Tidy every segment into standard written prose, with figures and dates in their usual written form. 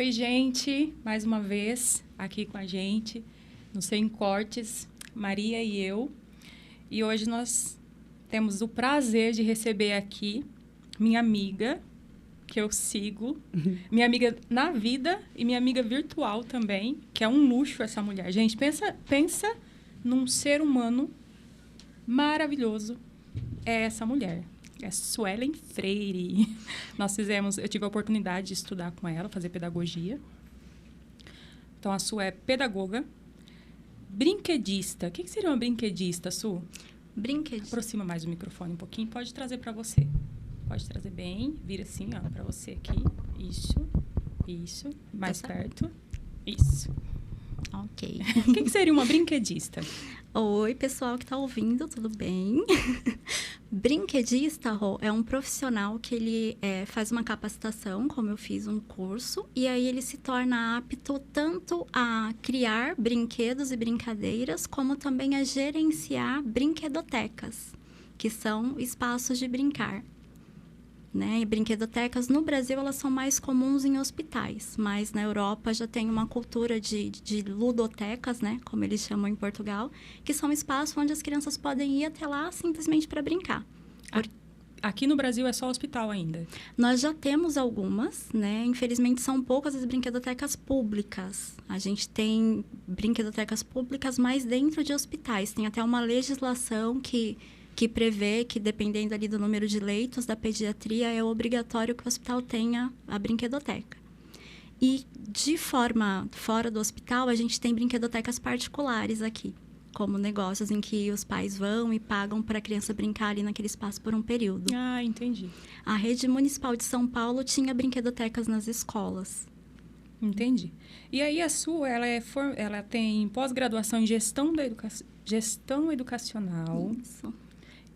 Oi, gente, mais uma vez aqui com a gente, no Sem Cortes, Maria e eu. E hoje nós temos o prazer de receber aqui minha amiga, que eu sigo, minha amiga na vida e minha amiga virtual também, que é um luxo essa mulher. Gente, pensa num ser humano maravilhoso, é essa mulher. É Suelen Freire. Eu tive a oportunidade de estudar com ela, fazer pedagogia. Então, a Su é pedagoga, brinquedista. O que seria uma brinquedista, Su? Brinquedista. Aproxima mais o microfone um pouquinho. Pode trazer para você. Pode trazer bem. Vira assim, ó, para você aqui. Isso. Mais perto. Isso. Ok. O que seria uma brinquedista? Oi, pessoal que está ouvindo, tudo bem? Brinquedista, Rô, é um profissional que ele faz uma capacitação, como eu fiz um curso, e aí ele se torna apto tanto a criar brinquedos e brincadeiras, como também a gerenciar brinquedotecas, que são espaços de brincar. Né? E brinquedotecas, no Brasil, elas são mais comuns em hospitais, mas na Europa já tem uma cultura de ludotecas, né? Como eles chamam em Portugal, que são espaços onde as crianças podem ir até lá simplesmente para brincar. Aqui no Brasil é só hospital ainda? Nós já temos algumas, né? Infelizmente, são poucas as brinquedotecas públicas. A gente tem brinquedotecas públicas mais dentro de hospitais. Tem até uma legislação que prevê que, dependendo ali do número de leitos da pediatria, é obrigatório que o hospital tenha a brinquedoteca. E, de forma fora do hospital, a gente tem brinquedotecas particulares aqui, como negócios em que os pais vão e pagam para a criança brincar ali naquele espaço por um período. Ah, entendi. A rede municipal de São Paulo tinha brinquedotecas nas escolas. Entendi. E aí a Su, ela tem pós-graduação em gestão educacional. Isso.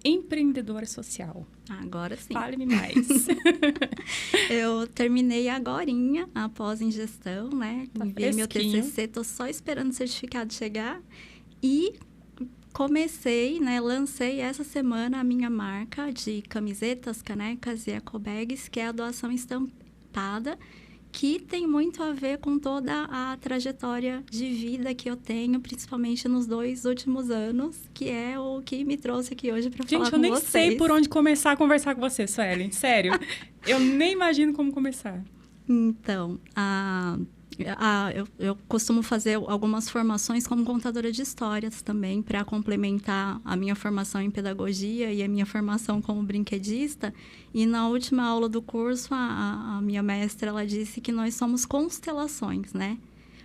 Empreendedora social. Agora sim. Fale-me mais. Eu terminei agorinha a pós em gestão, né? Tá enviei meu fresquinho. TCC, tô só esperando o certificado chegar. E comecei, né? Lancei essa semana a minha marca de camisetas, canecas e ecobags, que é a doação estampada, que tem muito a ver com toda a trajetória de vida que eu tenho, principalmente nos 2 últimos anos, que é o que me trouxe aqui hoje para falar com vocês. Gente, eu nem sei por onde começar a conversar com você, Suelen. Sério. Eu nem imagino como começar. Então, eu costumo fazer algumas formações como contadora de histórias também, para complementar a minha formação em pedagogia e a minha formação como brinquedista. E na última aula do curso, a minha mestra, ela disse que nós somos constelações, né?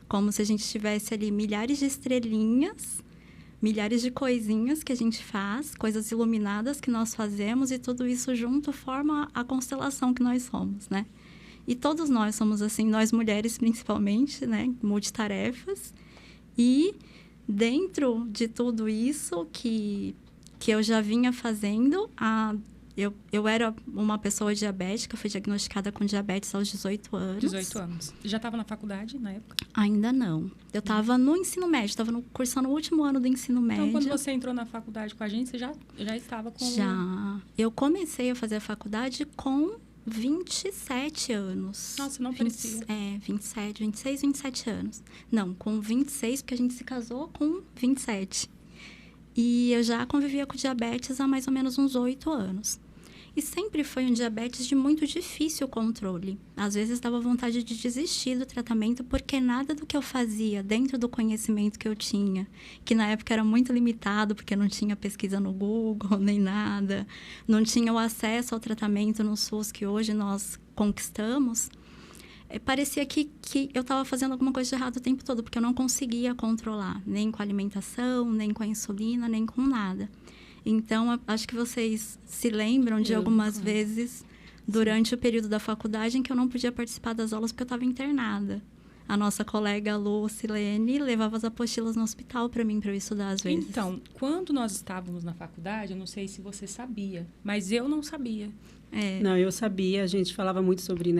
Como se a gente tivesse ali milhares de estrelinhas, milhares de coisinhas que a gente faz, coisas iluminadas que nós fazemos, e tudo isso junto forma a constelação que nós somos, né? E todos nós somos assim, nós mulheres principalmente, né? Multitarefas. E dentro de tudo isso que eu já vinha fazendo, eu era uma pessoa diabética, fui diagnosticada com diabetes aos 18 anos. 18 anos. Já estava na faculdade na época? Ainda não. Eu estava no ensino médio, estava cursando o último ano do ensino médio. Então, quando você entrou na faculdade com a gente, você já estava com... Já. Eu comecei a fazer a faculdade com 27 anos. Nossa, não parecia. 26, 27 anos. Não, com 26, porque a gente se casou com 27. E eu já convivia com diabetes há mais ou menos uns 8 anos. E sempre foi um diabetes de muito difícil controle. Às vezes dava vontade de desistir do tratamento, porque nada do que eu fazia dentro do conhecimento que eu tinha, que na época era muito limitado, porque não tinha pesquisa no Google, nem nada, não tinha o acesso ao tratamento no SUS que hoje nós conquistamos, parecia que eu estava fazendo alguma coisa de errado o tempo todo, porque eu não conseguia controlar, nem com a alimentação, nem com a insulina, nem com nada. Então, acho que vocês se lembram de algumas vezes durante o período da faculdade em que eu não podia participar das aulas porque eu estava internada. A nossa colega Lu Silene levava as apostilas no hospital para mim, para eu estudar às vezes. Então, quando nós estávamos na faculdade, eu não sei se você sabia, mas eu não sabia. Não, eu sabia, a gente falava muito sobre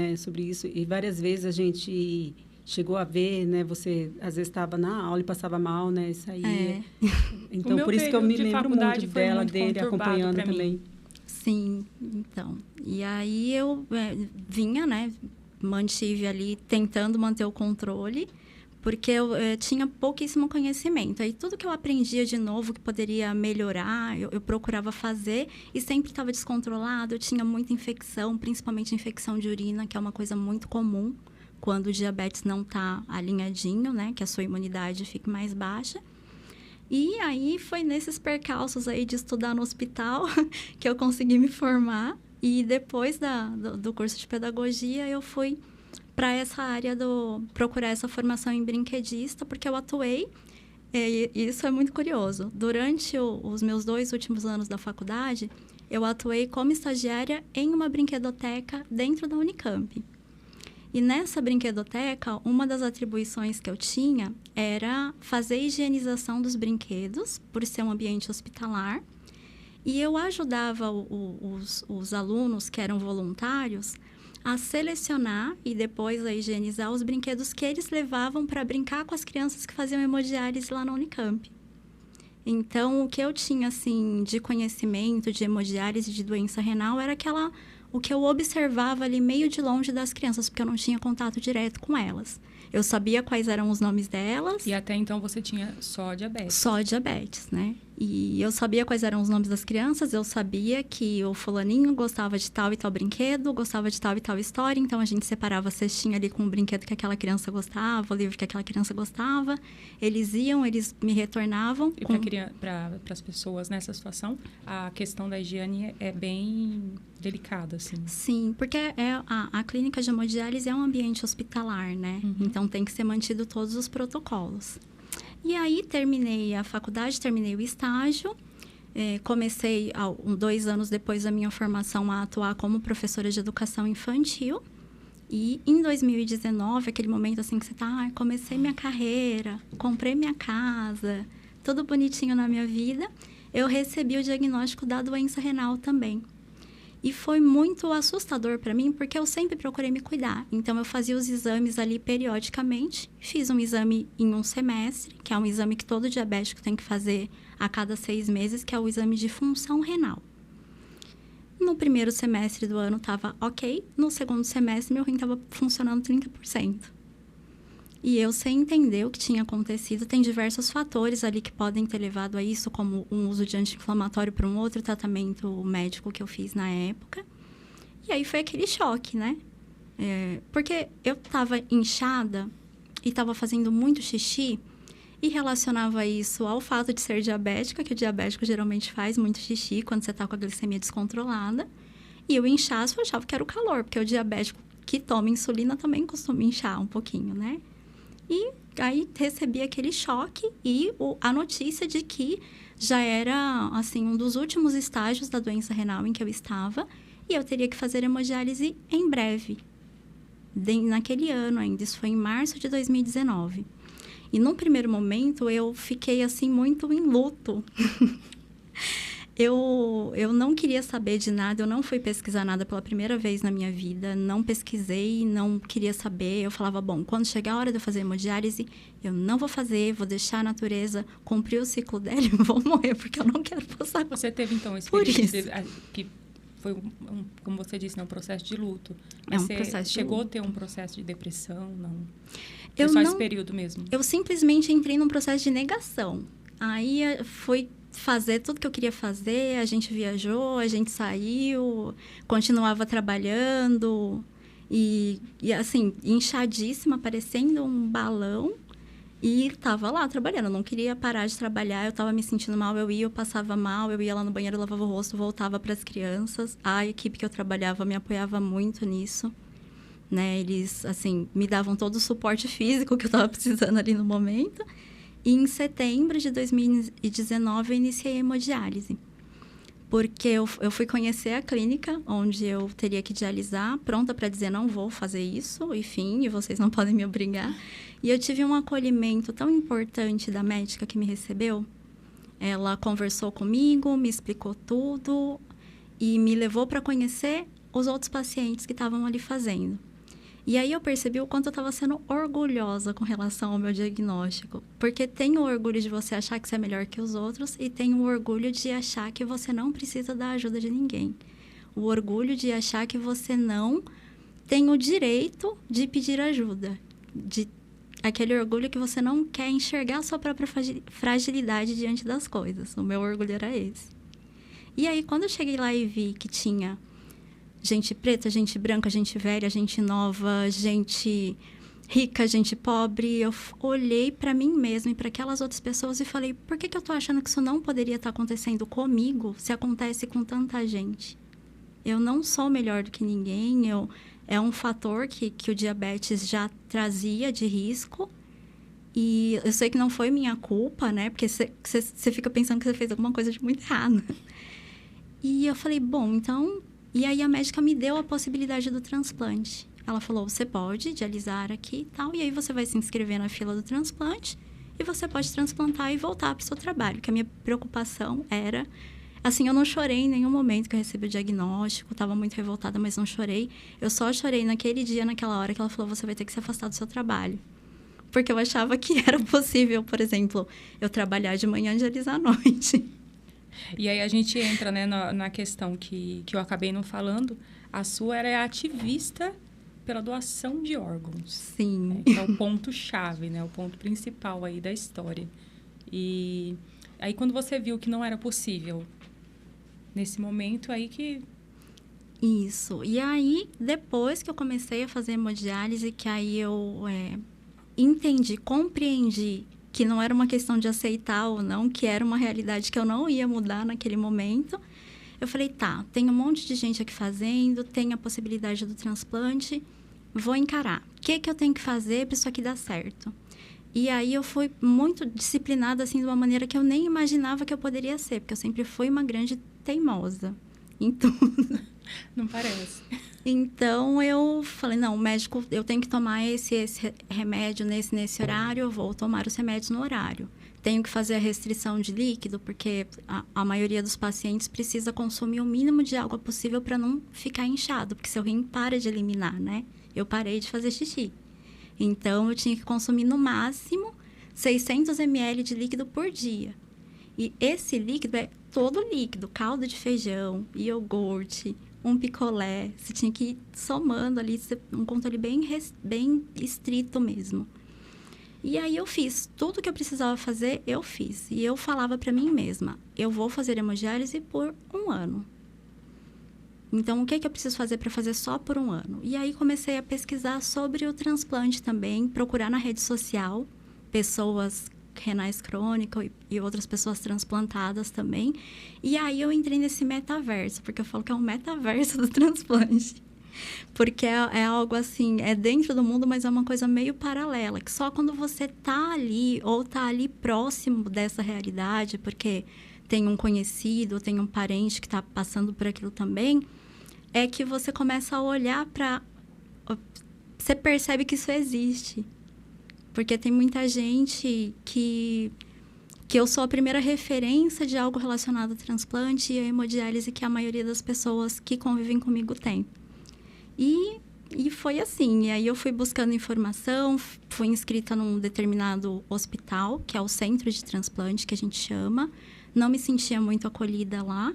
isso, e várias vezes a gente chegou a ver, né? Você às vezes estava na aula e passava mal, né? Isso aí. Então, por isso que eu me lembro muito dela, dele, acompanhando também. Sim, então. E aí eu vinha, né? mantive ali tentando manter o controle, porque eu tinha pouquíssimo conhecimento. Aí tudo que eu aprendia de novo que poderia melhorar, eu procurava fazer e sempre estava descontrolado. Eu tinha muita infecção, principalmente infecção de urina, que é uma coisa muito comum quando o diabetes não está alinhadinho, né? Que a sua imunidade fique mais baixa. E aí foi nesses percalços aí de estudar no hospital que eu consegui me formar. E depois do curso de pedagogia, eu fui para essa área procurar essa formação em brinquedista, porque eu atuei, e isso é muito curioso. Durante os meus 2 últimos anos da faculdade, eu atuei como estagiária em uma brinquedoteca dentro da Unicamp. E nessa brinquedoteca, uma das atribuições que eu tinha era fazer a higienização dos brinquedos, por ser um ambiente hospitalar. E eu ajudava os alunos que eram voluntários a selecionar e depois a higienizar os brinquedos que eles levavam para brincar com as crianças que faziam hemodiálise lá na Unicamp. Então, o que eu tinha, assim, de conhecimento de hemodiálise de doença renal era o que eu observava ali meio de longe das crianças, porque eu não tinha contato direto com elas. Eu sabia quais eram os nomes delas. E até então você tinha só diabetes? Só diabetes, né? E eu sabia quais eram os nomes das crianças, eu sabia que o fulaninho gostava de tal e tal brinquedo, gostava de tal e tal história, então a gente separava a cestinha ali com o brinquedo que aquela criança gostava, o livro que aquela criança gostava. Eles me retornavam. E para as pessoas nessa situação, a questão da higiene é bem delicada, assim. Sim, porque a clínica de hemodiálise é um ambiente hospitalar, né? Uhum. Então tem que ser mantido todos os protocolos. E aí, terminei a faculdade, terminei o estágio. Comecei, 2 anos depois da minha formação, a atuar como professora de educação infantil. E em 2019, aquele momento assim que você está, comecei minha carreira, comprei minha casa, tudo bonitinho na minha vida, eu recebi o diagnóstico da doença renal também. E foi muito assustador para mim, porque eu sempre procurei me cuidar. Então, eu fazia os exames ali periodicamente. Fiz um exame em um semestre, que é um exame que todo diabético tem que fazer a cada 6 meses, que é o exame de função renal. No primeiro semestre do ano estava ok. No segundo semestre, meu rim estava funcionando 30%. E eu, sem entender o que tinha acontecido, tem diversos fatores ali que podem ter levado a isso, como um uso de anti-inflamatório para um outro tratamento médico que eu fiz na época. E aí foi aquele choque, né? Porque eu estava inchada e estava fazendo muito xixi e relacionava isso ao fato de ser diabética, que o diabético geralmente faz muito xixi quando você está com a glicemia descontrolada. E eu inchaço, eu achava que era o calor, porque o diabético que toma insulina também costuma inchar um pouquinho, né? E aí recebi aquele choque e a notícia de que já era, assim, um dos últimos estágios da doença renal em que eu estava e eu teria que fazer hemodiálise em breve. Naquele ano ainda, isso foi em março de 2019. E num primeiro momento eu fiquei, assim, muito em luto. Eu não queria saber de nada, eu não fui pesquisar nada pela primeira vez na minha vida, não pesquisei, não queria saber. Eu falava, bom, quando chegar a hora de eu fazer hemodiálise, eu não vou fazer, vou deixar a natureza cumprir o ciclo dela e vou morrer, porque eu não quero passar por isso. Você teve, então, esse período que foi, como você disse, um processo de luto. Mas você chegou a ter um processo de depressão? Não? Foi só esse período mesmo? Eu simplesmente entrei num processo de negação. Aí foi fazer tudo que eu queria fazer, a gente viajou, a gente saiu, continuava trabalhando e assim, inchadíssima, parecendo um balão, e estava lá trabalhando. Eu não queria parar de trabalhar, eu estava me sentindo mal, eu passava mal, eu ia lá no banheiro, lavava o rosto, voltava para as crianças. A equipe que eu trabalhava me apoiava muito nisso, né? Eles, assim, me davam todo o suporte físico que eu estava precisando ali no momento. E em setembro de 2019, eu iniciei a hemodiálise. Porque eu fui conhecer a clínica onde eu teria que dialisar, pronta para dizer, não vou fazer isso, enfim, e vocês não podem me obrigar. E eu tive um acolhimento tão importante da médica que me recebeu. Ela conversou comigo, me explicou tudo e me levou para conhecer os outros pacientes que estavam ali fazendo. E aí eu percebi o quanto eu estava sendo orgulhosa com relação ao meu diagnóstico. Porque tem o orgulho de você achar que você é melhor que os outros e tem o orgulho de achar que você não precisa da ajuda de ninguém. O orgulho de achar que você não tem o direito de pedir ajuda, de aquele orgulho que você não quer enxergar a sua própria fragilidade diante das coisas. O meu orgulho era esse. E aí, quando eu cheguei lá e vi que tinha gente preta, gente branca, gente velha, gente nova, gente rica, gente pobre, eu olhei para mim mesma e para aquelas outras pessoas e falei, por que eu tô achando que isso não poderia estar acontecendo comigo se acontece com tanta gente? Eu não sou melhor do que ninguém, é um fator que o diabetes já trazia de risco. E eu sei que não foi minha culpa, né? Porque você fica pensando que você fez alguma coisa de muito errado. E eu falei, bom, então... E aí a médica me deu a possibilidade do transplante. Ela falou, você pode dialisar aqui e tal, e aí você vai se inscrever na fila do transplante e você pode transplantar e voltar para o seu trabalho. Que a minha preocupação era... Assim, eu não chorei em nenhum momento que eu recebi o diagnóstico, estava muito revoltada, mas não chorei. Eu só chorei naquele dia, naquela hora que ela falou, você vai ter que se afastar do seu trabalho. Porque eu achava que era possível, por exemplo, eu trabalhar de manhã e dialisar à noite. E aí a gente entra, né, na questão que eu acabei não falando. A sua era ativista pela doação de órgãos. Sim. Né, que é o ponto-chave, né? O ponto principal aí da história. E aí, quando você viu que não era possível, nesse momento aí que... Isso. E aí, depois que eu comecei a fazer hemodiálise, que aí eu entendi, compreendi que não era uma questão de aceitar ou não, que era uma realidade que eu não ia mudar naquele momento. Eu falei, tá, tem um monte de gente aqui fazendo, tem a possibilidade do transplante, vou encarar. O que eu tenho que fazer para isso aqui dar certo? E aí eu fui muito disciplinada, assim, de uma maneira que eu nem imaginava que eu poderia ser, porque eu sempre fui uma grande teimosa em tudo. Não parece. Então, eu falei, não, o médico, eu tenho que tomar esse remédio nesse horário, eu vou tomar os remédios no horário. Tenho que fazer a restrição de líquido, porque a maioria dos pacientes precisa consumir o mínimo de água possível para não ficar inchado, porque seu rim para de eliminar, né? Eu parei de fazer xixi. Então, eu tinha que consumir no máximo 600 ml de líquido por dia. E esse líquido é todo líquido, caldo de feijão, iogurte, um picolé. Você tinha que ir somando ali, um controle bem estrito mesmo. E aí eu fiz. Tudo que eu precisava fazer, eu fiz. E eu falava para mim mesma, eu vou fazer hemodiálise por 1 ano. Então, o que eu preciso fazer para fazer só por 1 ano? E aí comecei a pesquisar sobre o transplante também, procurar na rede social pessoas renais crônicas e outras pessoas transplantadas também. E aí eu entrei nesse metaverso, porque eu falo que é um metaverso do transplante. Porque é algo assim, é dentro do mundo, mas é uma coisa meio paralela, que só quando você tá ali, ou tá ali próximo dessa realidade, porque tem um conhecido, ou tem um parente que tá passando por aquilo também, é que você começa a olhar para... Você percebe que isso existe. Porque tem muita gente que eu sou a primeira referência de algo relacionado ao transplante e a hemodiálise que a maioria das pessoas que convivem comigo tem. E foi assim. E aí eu fui buscando informação, fui inscrita num determinado hospital, que é o centro de transplante, que a gente chama. Não me sentia muito acolhida lá.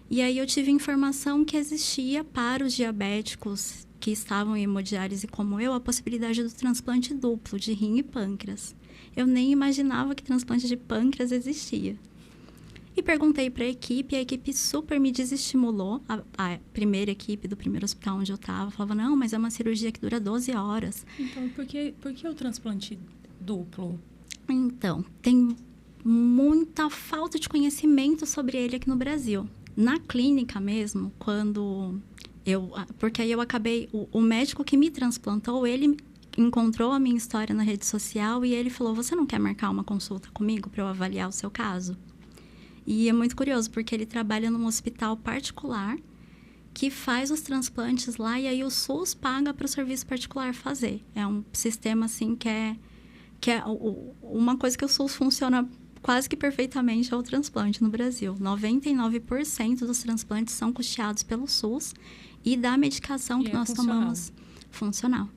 E aí eu tive informação que existia para os diabéticos que estavam em hemodiálise como eu, a possibilidade do transplante duplo de rim e pâncreas. Eu nem imaginava que transplante de pâncreas existia. E perguntei para a equipe super me desestimulou. A primeira equipe do primeiro hospital onde eu estava falava, não, mas é uma cirurgia que dura 12 horas. Então, por que o transplante duplo? Então, tem muita falta de conhecimento sobre ele aqui no Brasil. Na clínica mesmo, porque aí eu acabei... O médico que me transplantou, ele encontrou a minha história na rede social e ele falou, você não quer marcar uma consulta comigo para eu avaliar o seu caso? E é muito curioso, porque ele trabalha num hospital particular que faz os transplantes lá e aí o SUS paga para o serviço particular fazer. É um sistema, assim, que é uma coisa que o SUS funciona quase que perfeitamente é o transplante no Brasil. 99% dos transplantes são custeados pelo SUS e da medicação que nós tomamos... Funcional.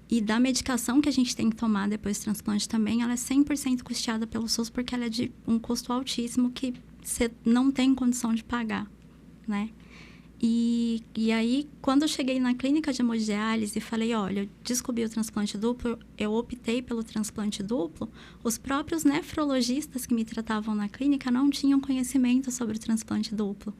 E da medicação que a gente tem que tomar depois do transplante também, ela é 100% custeada pelo SUS, porque ela é de um custo altíssimo que você não tem condição de pagar, né? E aí, quando eu cheguei na clínica de hemodiálise e falei, olha, eu descobri o transplante duplo, eu optei pelo transplante duplo, os próprios nefrologistas que me tratavam na clínica não tinham conhecimento sobre o transplante duplo.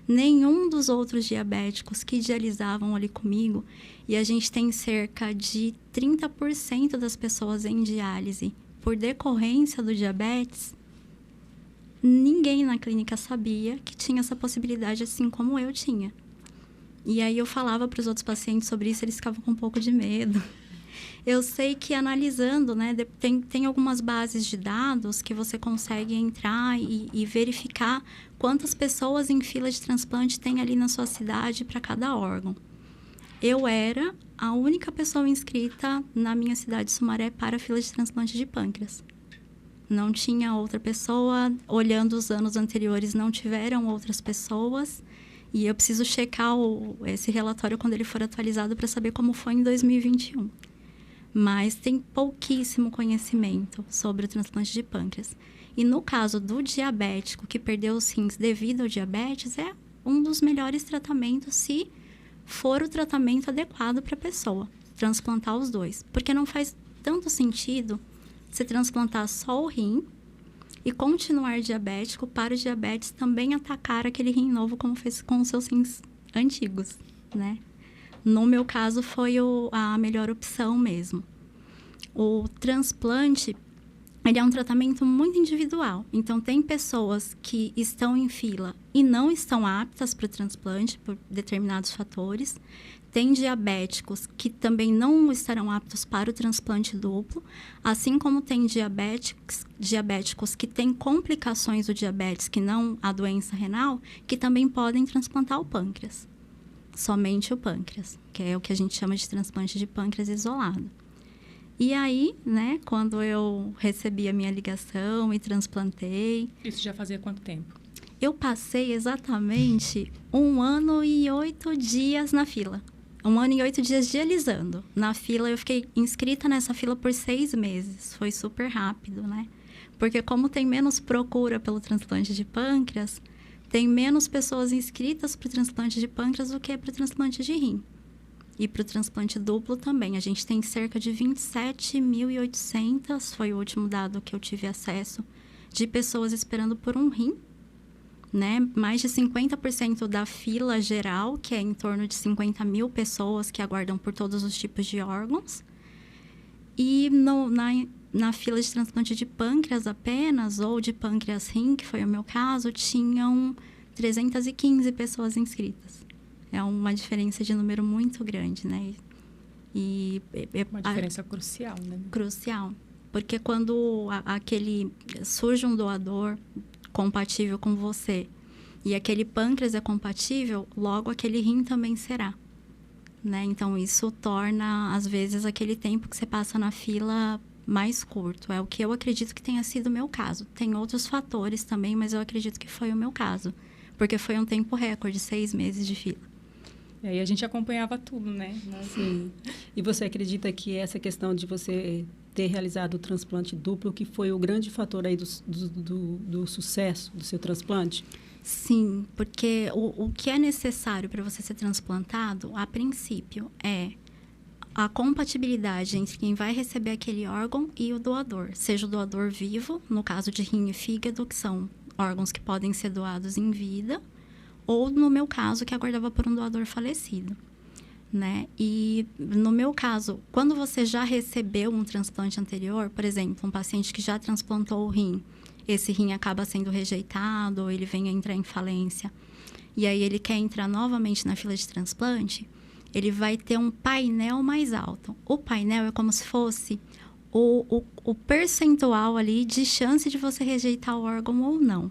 Nenhum dos outros diabéticos que dialisavam ali comigo, e a gente tem cerca de 30% das pessoas em diálise por decorrência do diabetes, ninguém na clínica sabia que tinha essa possibilidade, assim como eu tinha. E aí eu falava para os outros pacientes sobre isso, eles ficavam com um pouco de medo. Eu sei que analisando, né, tem algumas bases de dados que você consegue entrar e verificar quantas pessoas em fila de transplante tem ali na sua cidade para cada órgão. Eu era a única pessoa inscrita na minha cidade de Sumaré para a fila de transplante de pâncreas. Não tinha outra pessoa. Olhando os anos anteriores, não tiveram outras pessoas. E eu preciso checar esse relatório quando ele for atualizado para saber como foi em 2021. Mas tem pouquíssimo conhecimento sobre o transplante de pâncreas. E no caso do diabético que perdeu os rins devido ao diabetes, é um dos melhores tratamentos se for o tratamento adequado para a pessoa. Transplantar os dois. Porque não faz tanto sentido você transplantar só o rim e continuar diabético para o diabetes também atacar aquele rim novo como fez com os seus rins antigos, né? No meu caso, foi a melhor opção mesmo. O transplante, ele é um tratamento muito individual. Então, tem pessoas que estão em fila e não estão aptas para o transplante por determinados fatores. Tem diabéticos que também não estarão aptos para o transplante duplo, assim como tem diabéticos que têm complicações do diabetes, que não a doença renal, que também podem transplantar o pâncreas. Somente o pâncreas, que é o que a gente chama de transplante de pâncreas isolado. E aí, né, quando eu recebi a minha ligação e transplantei... Isso já fazia quanto tempo? Eu passei exatamente 1 ano e 8 dias na fila. 1 ano e 8 dias dialisando. Na fila, eu fiquei inscrita nessa fila por 6 meses. Foi super rápido, né? Porque como tem menos procura pelo transplante de pâncreas, tem menos pessoas inscritas para o transplante de pâncreas do que para o transplante de rim. E para o transplante duplo também. A gente tem cerca de 27.800, foi o último dado que eu tive acesso, de pessoas esperando por um rim. Né? Mais de 50% da fila geral, que é em torno de 50 mil pessoas que aguardam por todos os tipos de órgãos. E na fila de transplante de pâncreas apenas, ou de pâncreas-rim, que foi o meu caso, tinham 315 pessoas inscritas. É uma diferença de número muito grande, né? Uma diferença crucial, né? Crucial. Porque quando surge um doador compatível com você e aquele pâncreas é compatível, logo aquele rim também será, né? Então, isso torna, às vezes, aquele tempo que você passa na fila mais curto. É o que eu acredito que tenha sido o meu caso. Tem outros fatores também, mas eu acredito que foi o meu caso. Porque foi um tempo recorde, 6 meses de fila. E aí a gente acompanhava tudo, né? Sim. E você acredita que essa questão de você ter realizado o transplante duplo, que foi o grande fator aí do sucesso do seu transplante? Sim, porque o que é necessário para você ser transplantado, a princípio, é a compatibilidade entre quem vai receber aquele órgão e o doador. Seja o doador vivo, no caso de rim e fígado, que são órgãos que podem ser doados em vida, ou no meu caso, que aguardava por um doador falecido. Né? E no meu caso, quando você já recebeu um transplante anterior, por exemplo, um paciente que já transplantou o rim, esse rim acaba sendo rejeitado ou ele vem a entrar em falência, e aí ele quer entrar novamente na fila de transplante, ele vai ter um painel mais alto. O painel é como se fosse o percentual ali de chance de você rejeitar o órgão ou não.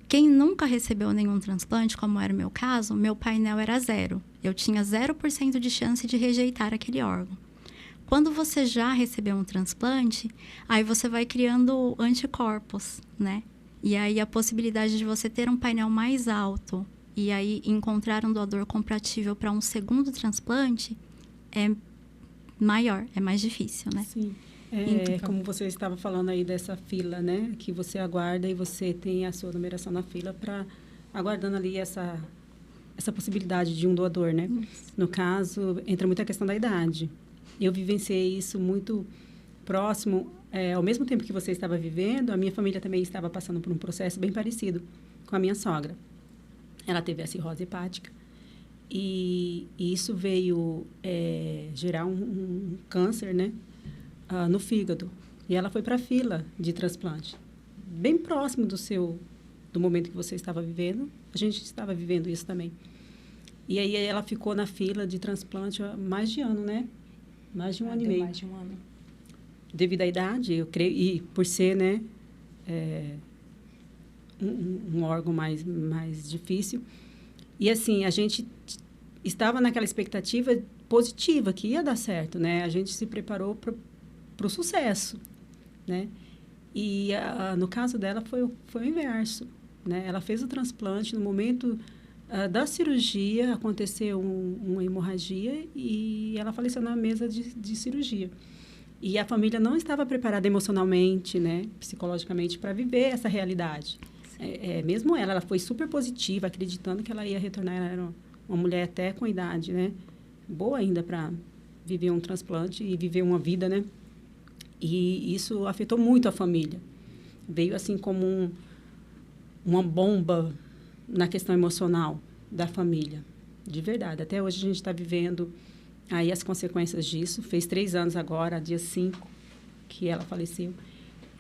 Quem nunca recebeu nenhum transplante, como era o meu caso, meu painel era 0. Eu tinha 0% de chance de rejeitar aquele órgão. Quando você já recebeu um transplante, aí você vai criando anticorpos, né? E aí a possibilidade de você ter um painel mais alto e aí encontrar um doador compatível para um segundo transplante é maior, é mais difícil, né? Sim. Então, como você estava falando aí dessa fila, né? Que você aguarda e você tem a sua numeração na fila para aguardando ali essa possibilidade de um doador, né? No caso, entra muito a questão da idade. Eu vivenciei isso muito próximo. Ao mesmo tempo que você estava vivendo, a minha família também estava passando por um processo bem parecido com a minha sogra. Ela teve a cirrose hepática. E isso veio gerar um câncer, né? No fígado. E ela foi para a fila de transplante. Bem próximo do momento que você estava vivendo. A gente estava vivendo isso também. E aí ela ficou na fila de transplante há mais de ano, né? Mais de um ano e meio. Mais de um ano. Devido à idade, eu creio, e por ser, né, um órgão mais difícil. E, assim, a gente estava naquela expectativa positiva, que ia dar certo, né? A gente se preparou para o sucesso, né? E, no caso dela, foi o inverso, né? Ela fez o transplante no momento da cirurgia, aconteceu uma hemorragia e ela faleceu na mesa de cirurgia. E a família não estava preparada emocionalmente, né, psicologicamente, para viver essa realidade. Mesmo ela foi super positiva, acreditando que ela ia retornar. Ela era uma mulher até com idade, né, boa ainda para viver um transplante e viver uma vida, né? E isso afetou muito a família. Veio assim como uma bomba na questão emocional da família, de verdade. Até hoje a gente está vivendo aí as consequências disso. Fez 3 anos agora, dia 5, que ela faleceu.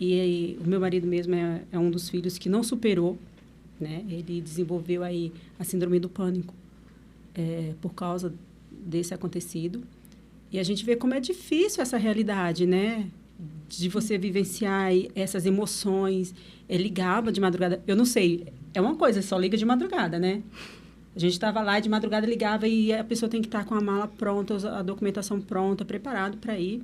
E o meu marido mesmo é um dos filhos que não superou, né? Ele desenvolveu aí a síndrome do pânico por causa desse acontecido. E a gente vê como é difícil essa realidade, né? De você vivenciar essas emoções. Ele ligava de madrugada. Eu não sei, é uma coisa, só liga de madrugada, né? A gente estava lá, de madrugada ligava e a pessoa tem que estar com a mala pronta, a documentação pronta, preparado para ir.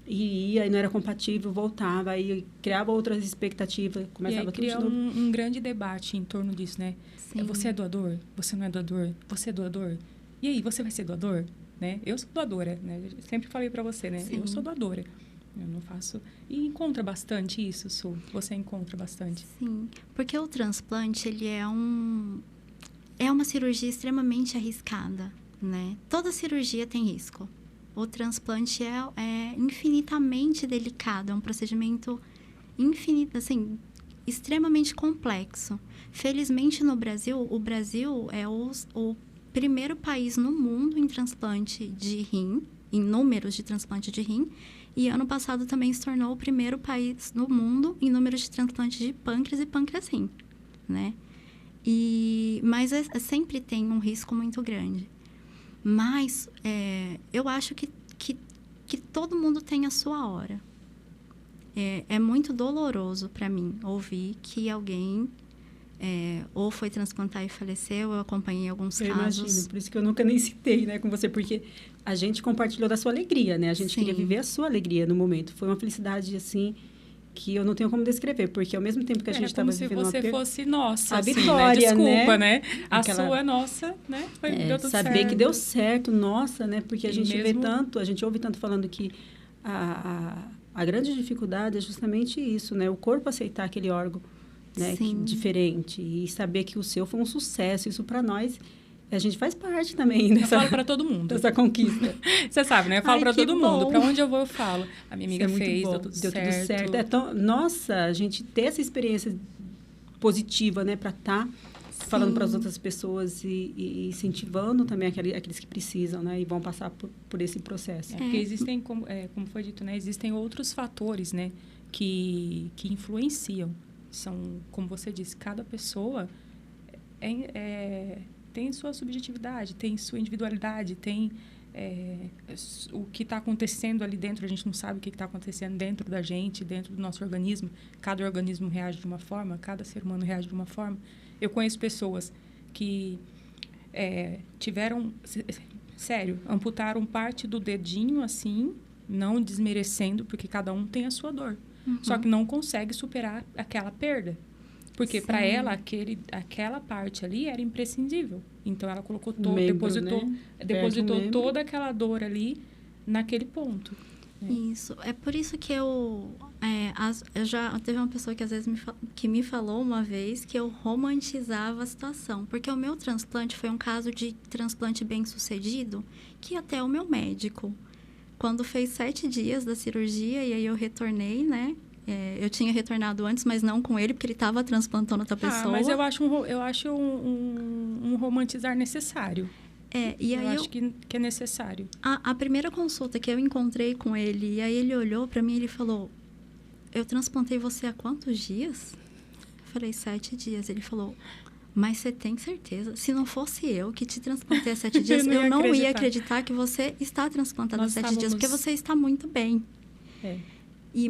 E ia, e não era compatível, voltava, aí criava outras expectativas, começava tudo de novo. Um grande debate em torno disso, né? Sim. Você é doador? Você não é doador? Você é doador? E aí, você vai ser doador? Né? Eu sou doadora, né? Eu sempre falei para você, né? Sim. Eu sou doadora. Eu não faço... E encontra bastante isso, Su? Você encontra bastante? Sim, porque o transplante, ele é uma cirurgia extremamente arriscada, né? Toda cirurgia tem risco. O transplante é infinitamente delicado, é um procedimento extremamente complexo. Felizmente, no Brasil, o Brasil é o primeiro país no mundo em transplante de rim, em números de transplante de rim, e ano passado também se tornou o primeiro país no mundo em números de transplante de pâncreas e pâncreas-rim, né? Mas sempre tem um risco muito grande. Mas eu acho que todo mundo tem a sua hora. É muito doloroso para mim ouvir que alguém ou foi transplantar e faleceu. Eu acompanhei alguns casos. Imagino, por isso que eu nunca nem citei, né, com você, porque a gente compartilhou da sua alegria, né? A gente queria viver a sua alegria no momento. Foi uma felicidade, assim, que eu não tenho como descrever, porque ao mesmo tempo que a gente estava vivendo como se você fosse nossa, a assim, vitória, né? Desculpa, né? A sua é nossa, né? Deu tudo saber certo. Que deu certo, nossa, né? Porque a gente vê tanto, a gente ouve tanto falando que a grande dificuldade é justamente isso, né? O corpo aceitar aquele órgão, né? Diferente e saber que o seu foi um sucesso. Isso para nós, a gente faz parte também dessa... Eu falo para todo mundo. Dessa conquista. Você sabe, né? Eu falo para todo mundo. Para onde eu vou, eu falo. A minha amiga fez, deu tudo certo. Nossa, a gente ter essa experiência positiva, né? Para estar falando para as outras pessoas e incentivando também aqueles que precisam, né? E vão passar por esse processo. Porque existem, como foi dito, né? Existem outros fatores, né? Que influenciam. São, como você disse, cada pessoa tem sua subjetividade, tem sua individualidade, tem o que está acontecendo ali dentro. A gente não sabe o que está acontecendo dentro da gente, dentro do nosso organismo. Cada organismo reage de uma forma, cada ser humano reage de uma forma. Eu conheço pessoas que tiveram... Sério, amputaram parte do dedinho, assim, não desmerecendo, porque cada um tem a sua dor. Uhum. Só que não consegue superar aquela perda. Porque para ela, aquela parte ali era imprescindível. Então, ela colocou depositou toda aquela dor ali naquele ponto. Isso. É por isso que eu Teve uma pessoa que às vezes me falou uma vez que eu romantizava a situação. Porque o meu transplante foi um caso de transplante bem sucedido, que até o meu médico, quando fez 7 dias da cirurgia, e aí eu retornei, né? Eu tinha retornado antes, mas não com ele, porque ele estava transplantando outra pessoa. Mas eu acho um romantizar necessário. E aí eu acho que é necessário. A primeira consulta que eu encontrei com ele, e aí ele olhou para mim e ele falou: eu transplantei você há quantos dias? Eu falei, 7 dias. Ele falou, mas você tem certeza? Se não fosse eu que te transplantei há 7 dias, eu não ia acreditar que você está transplantado há 7 dias, porque você está muito bem.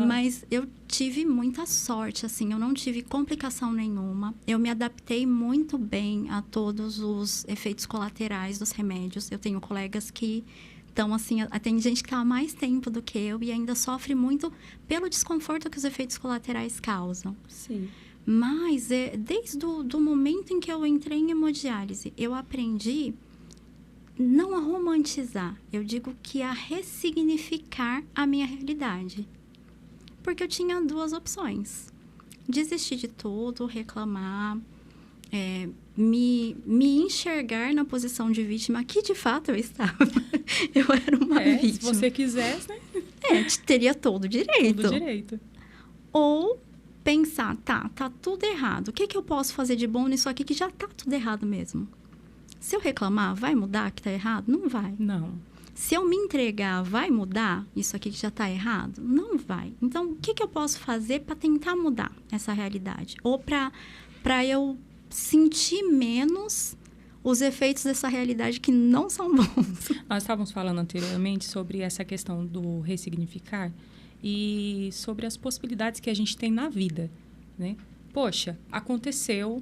Mas eu tive muita sorte, assim, eu não tive complicação nenhuma. Eu me adaptei muito bem a todos os efeitos colaterais dos remédios. Eu tenho colegas que estão, assim, tem gente que está há mais tempo do que eu e ainda sofre muito pelo desconforto que os efeitos colaterais causam. Sim. Mas, desde o momento em que eu entrei em hemodiálise, eu aprendi não a romantizar, eu digo que a ressignificar a minha realidade. Porque eu tinha 2 opções. Desistir de tudo, reclamar, me enxergar na posição de vítima, que de fato eu estava. Eu era uma vítima. Se você quisesse, né? Teria todo o direito. Todo direito. Ou pensar, tá tudo errado. O que eu posso fazer de bom nisso aqui que já tá tudo errado mesmo? Se eu reclamar, vai mudar que tá errado? Não vai. Não. Se eu me entregar, vai mudar isso aqui que já está errado? Não vai. Então, o que eu posso fazer para tentar mudar essa realidade? Ou para eu sentir menos os efeitos dessa realidade que não são bons? Nós estávamos falando anteriormente sobre essa questão do ressignificar e sobre as possibilidades que a gente tem na vida, né? Poxa, aconteceu...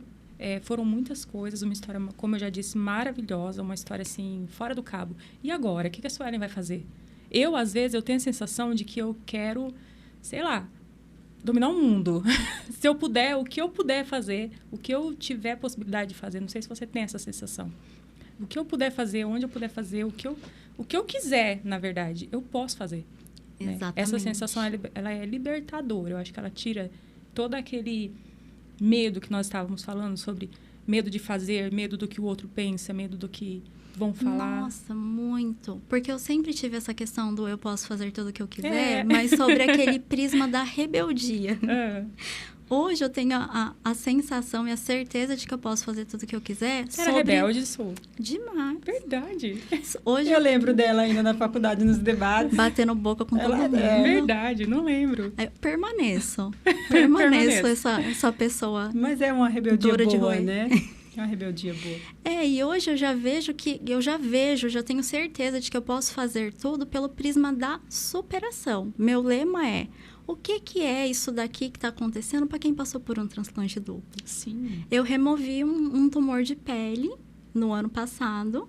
foram muitas coisas, uma história, como eu já disse, maravilhosa, uma história, assim, fora do cabo. E agora? O que a Suelen vai fazer? Às vezes, eu tenho a sensação de que eu quero, sei lá, dominar o mundo. Se eu puder, o que eu puder fazer, o que eu tiver possibilidade de fazer, não sei se você tem essa sensação. O que eu puder fazer, onde eu puder fazer, o que eu quiser, na verdade, eu posso fazer. Exatamente. Né? Essa sensação, ela é libertadora. Eu acho que ela tira todo aquele... medo que nós estávamos falando sobre medo de fazer, medo do que o outro pensa, medo do que vão falar. Nossa, muito. Porque eu sempre tive essa questão do eu posso fazer tudo o que eu quiser, mas sobre aquele prisma da rebeldia. Hoje eu tenho a sensação e a certeza de que eu posso fazer tudo o que eu quiser. Era rebelde, sou. Demais. Verdade. Hoje eu lembro dela ainda na faculdade, nos debates. Batendo boca com todo mundo. Verdade, não lembro. Permaneço essa pessoa. Mas é uma rebeldia dura boa, de roer, né? É uma rebeldia boa. E hoje eu já tenho certeza de que eu posso fazer tudo pelo prisma da superação. Meu lema é: o que é isso daqui que está acontecendo para quem passou por um transplante duplo? Sim. Eu removi um tumor de pele no ano passado.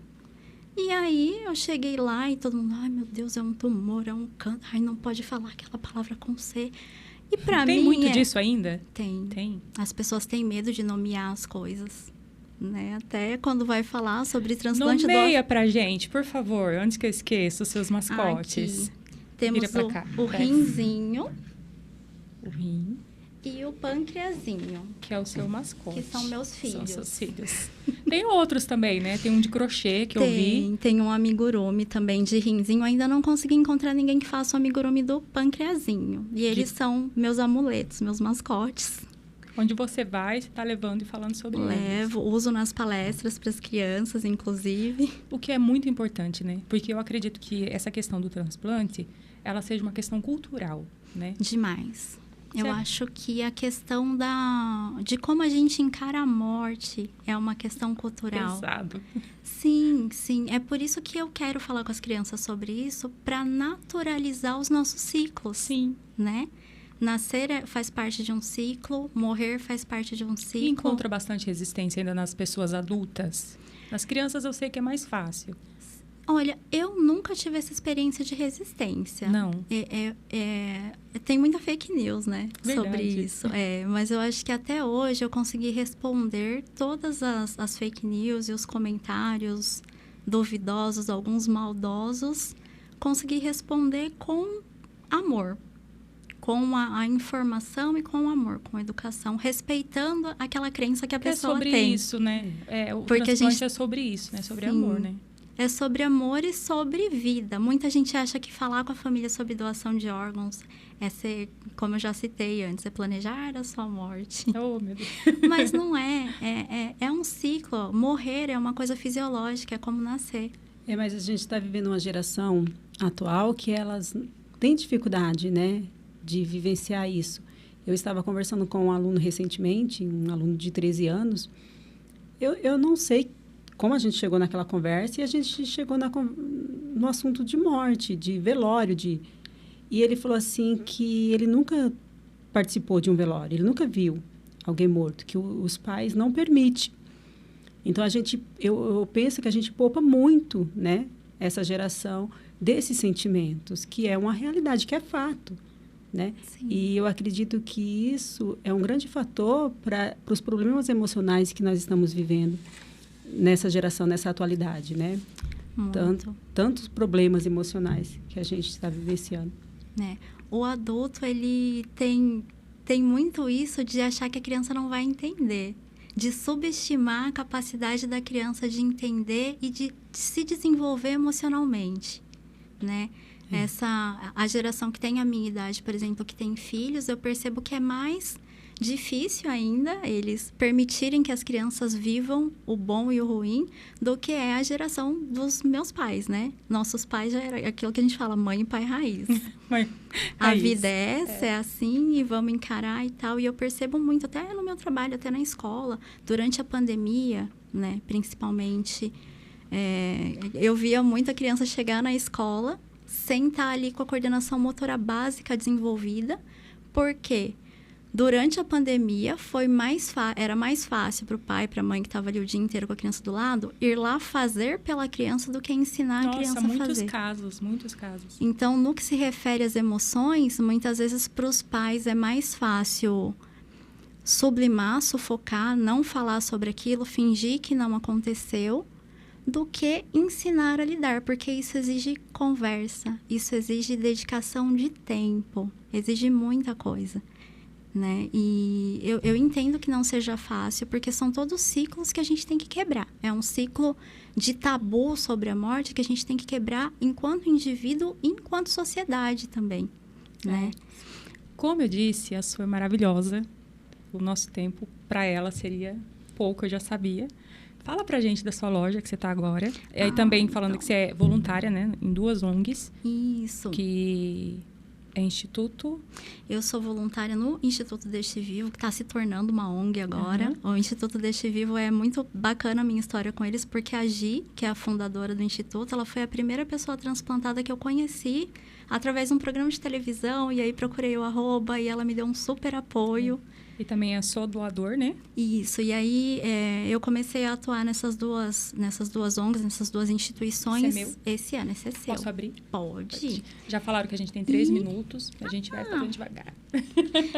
E aí, eu cheguei lá e todo mundo... Ai, meu Deus, é um tumor, é um câncer. Ai, não pode falar aquela palavra com C. E para mim... Tem muito disso ainda? Tem. As pessoas têm medo de nomear as coisas. Né? Até quando vai falar sobre transplante... Nomeia pra gente, por favor, antes que eu esqueça os seus mascotes. Aqui. Temos o rinzinho... O rim. E o pâncreasinho. Que é o seu mascote. Que são meus filhos. São seus filhos. Tem outros também, né? Tem um de crochê que eu vi. Tem um amigurumi também de rinzinho. Ainda não consegui encontrar ninguém que faça o amigurumi do pâncreasinho. E eles são meus amuletos, meus mascotes. Onde você vai, você está levando e falando sobre eles. Uso nas palestras para as crianças, inclusive. O que é muito importante, né? Porque eu acredito que essa questão do transplante, ela seja uma questão cultural, né? Demais. Eu acho que a questão de como a gente encara a morte é uma questão cultural. Pesado. Sim. É por isso que eu quero falar com as crianças sobre isso, para naturalizar os nossos ciclos. Sim. Né? Nascer faz parte de um ciclo, morrer faz parte de um ciclo. E encontra bastante resistência ainda nas pessoas adultas. Nas crianças eu sei que é mais fácil. Olha, eu nunca tive essa experiência de resistência. Não. Tem muita fake news, né? Verdade. Sobre isso. Mas eu acho que até hoje eu consegui responder todas as fake news e os comentários duvidosos, alguns maldosos. Consegui responder com amor. com a informação e com o amor, com a educação, respeitando aquela crença que a pessoa tem. É sobre isso, né? O transplante é sobre isso, né? Sobre amor, né? É sobre amor e sobre vida. Muita gente acha que falar com a família sobre doação de órgãos é ser, como eu já citei antes, é planejar a sua morte. Oh, meu Deus. Mas não é. É um ciclo. Morrer é uma coisa fisiológica, é como nascer. Mas a gente está vivendo uma geração atual que elas têm dificuldade, né, de vivenciar isso. Eu estava conversando com um aluno recentemente, um aluno de 13 anos. Eu não sei como a gente chegou naquela conversa, e a gente chegou no assunto de morte, de velório, e ele falou assim que ele nunca participou de um velório, ele nunca viu alguém morto, que os pais não permitem. Então, eu penso que a gente poupa muito, né, essa geração desses sentimentos, que é uma realidade, que é fato, né? Sim. E eu acredito que isso é um grande fator para os problemas emocionais que nós estamos vivendo nessa geração, nessa atualidade, né? Tantos problemas emocionais que a gente está vivenciando. O adulto, ele tem muito isso de achar que a criança não vai entender, de subestimar a capacidade da criança de entender e de se desenvolver emocionalmente, né? A geração que tem a minha idade, por exemplo, que tem filhos, eu percebo que é mais difícil ainda eles permitirem que as crianças vivam o bom e o ruim do que é a geração dos meus pais, né? Nossos pais já era aquilo que a gente fala, mãe e pai raiz. A vida é essa, é assim, e vamos encarar e tal. E eu percebo muito, até no meu trabalho, até na escola, durante a pandemia, né? Principalmente, eu via muita criança chegar na escola sem estar ali com a coordenação motora básica desenvolvida, porque durante a pandemia, era mais fácil para o pai, para a mãe que estava ali o dia inteiro com a criança do lado, ir lá fazer pela criança do que ensinar a criança a fazer. Muitos casos. Então, no que se refere às emoções, muitas vezes para os pais é mais fácil sublimar, sufocar, não falar sobre aquilo, fingir que não aconteceu, do que ensinar a lidar, porque isso exige conversa, isso exige dedicação de tempo, exige muita coisa. Né? E eu entendo que não seja fácil, porque são todos ciclos que a gente tem que quebrar. É um ciclo de tabu sobre a morte que a gente tem que quebrar enquanto indivíduo e enquanto sociedade também, né? Como eu disse, a sua é maravilhosa. O nosso tempo para ela seria pouco, eu já sabia. Fala pra gente da sua loja que você tá agora. E também falando que você é voluntária, né? Em 2 ONGs. Isso. Que é Instituto? Eu sou voluntária no Instituto Deste Vivo, que está se tornando uma ONG agora. O Instituto Deste Vivo é muito bacana a minha história com eles, porque a Gi, que é a fundadora do Instituto, ela foi a primeira pessoa transplantada que eu conheci através de um programa de televisão, e aí procurei o @ e ela me deu um super apoio. E também sou doador, né? Isso, e aí eu comecei a atuar nessas duas ONGs, nessas 2 instituições. Esse é meu? Esse ano, esse é seu. Posso abrir? Pode. Já falaram que a gente tem 3 minutos, a gente vai fazendo devagar.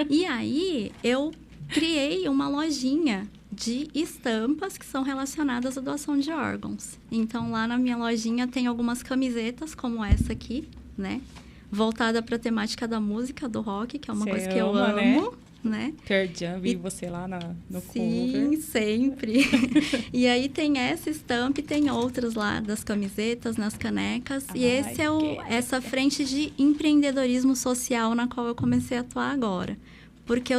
E aí, eu criei uma lojinha de estampas que são relacionadas à doação de órgãos. Então, lá na minha lojinha tem algumas camisetas, como essa aqui, né? Voltada para a temática da música, do rock, que é uma coisa que eu amo. Né? Pearl Jam, vi você lá no cover. Sim, sempre. E aí tem essa estampa e tem outras lá das camisetas, nas canecas. E esse essa frente de empreendedorismo social na qual eu comecei a atuar agora. Porque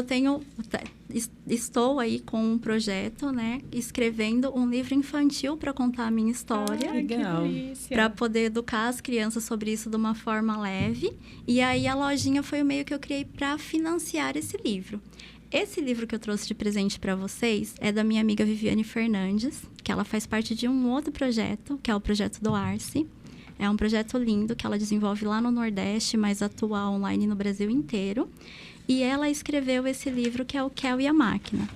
estou aí com um projeto, né? Escrevendo um livro infantil para contar a minha história. Legal. Para poder educar as crianças sobre isso de uma forma leve. E aí a lojinha foi o meio que eu criei para financiar esse livro. Esse livro que eu trouxe de presente para vocês é da minha amiga Viviane Fernandes, que ela faz parte de um outro projeto, que é o projeto Doar-se. É um projeto lindo que ela desenvolve lá no Nordeste, mas atua online no Brasil inteiro. E ela escreveu esse livro, que é o Kel e a Máquina.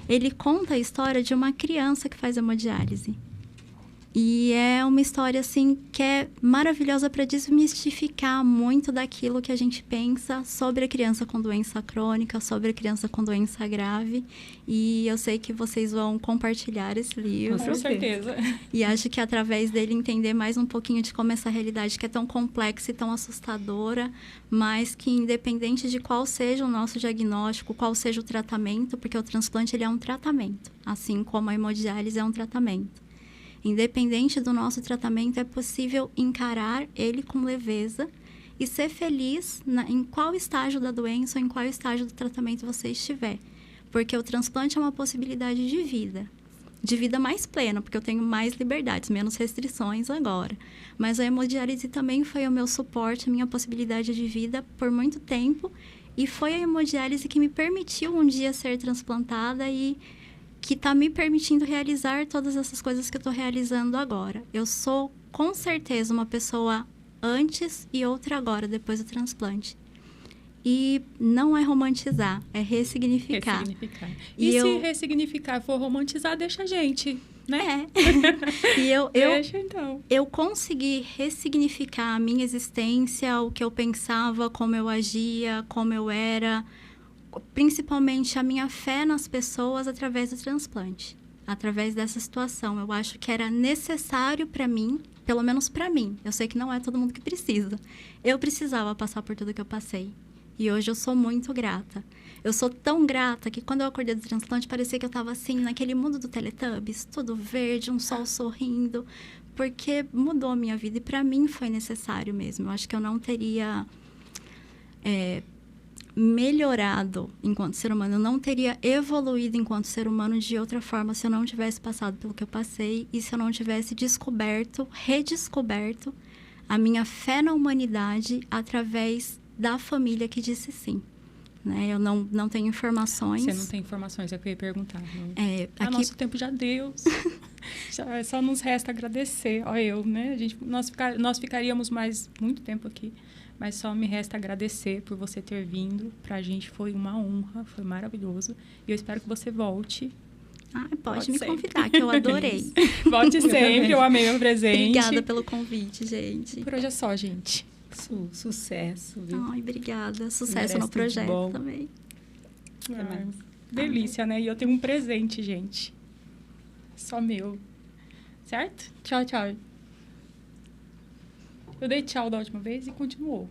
Ele conta a história de uma criança que faz hemodiálise. E é uma história, assim, que é maravilhosa para desmistificar muito daquilo que a gente pensa sobre a criança com doença crônica, sobre a criança com doença grave. E eu sei que vocês vão compartilhar esse livro. Com certeza. E acho que através dele entender mais um pouquinho de como essa realidade que é tão complexa e tão assustadora, mas que independente de qual seja o nosso diagnóstico, qual seja o tratamento, porque o transplante ele é um tratamento, assim como a hemodiálise é um tratamento. Independente do nosso tratamento, é possível encarar ele com leveza e ser feliz em qual estágio da doença ou em qual estágio do tratamento você estiver. Porque o transplante é uma possibilidade de vida mais plena, porque eu tenho mais liberdades, menos restrições agora. Mas a hemodiálise também foi o meu suporte, a minha possibilidade de vida por muito tempo. E foi a hemodiálise que me permitiu um dia ser transplantada e que está me permitindo realizar todas essas coisas que eu estou realizando agora. Eu sou, com certeza, uma pessoa antes e outra agora, depois do transplante. E não é romantizar, é ressignificar. E se ressignificar for romantizar, deixa a gente, né? É. E deixa, então. Eu consegui ressignificar a minha existência, o que eu pensava, como eu agia, como eu era, principalmente a minha fé nas pessoas através do transplante, através dessa situação. Eu acho que era necessário para mim, pelo menos para mim. Eu sei que não é todo mundo que precisa. Eu precisava passar por tudo que eu passei. E hoje eu sou muito grata. Eu sou tão grata que quando eu acordei do transplante, parecia que eu estava assim, naquele mundo do Teletubbies, tudo verde, um sol sorrindo, porque mudou a minha vida e para mim foi necessário mesmo. Eu acho que eu não teria melhorado enquanto ser humano, eu não teria evoluído enquanto ser humano de outra forma se eu não tivesse passado pelo que eu passei e se eu não tivesse redescoberto a minha fé na humanidade através da família que disse sim. Né? Eu não tenho informações. Você não tem informações, é o que eu ia perguntar. Aqui... Nosso tempo já deu. Só nos resta agradecer. Né? Nós ficaríamos mais muito tempo aqui. Mas só me resta agradecer por você ter vindo. Pra gente foi uma honra, foi maravilhoso. E eu espero que você volte. Pode me convidar, que eu adorei. Volte sempre, eu amei o presente. Obrigada pelo convite, gente. Por hoje é só, gente. Sucesso, viu? Obrigada. Sucesso no projeto também. Delícia, né? E eu tenho um presente, gente. Só meu. Certo? Tchau, tchau. Eu dei tchau da última vez e continuou.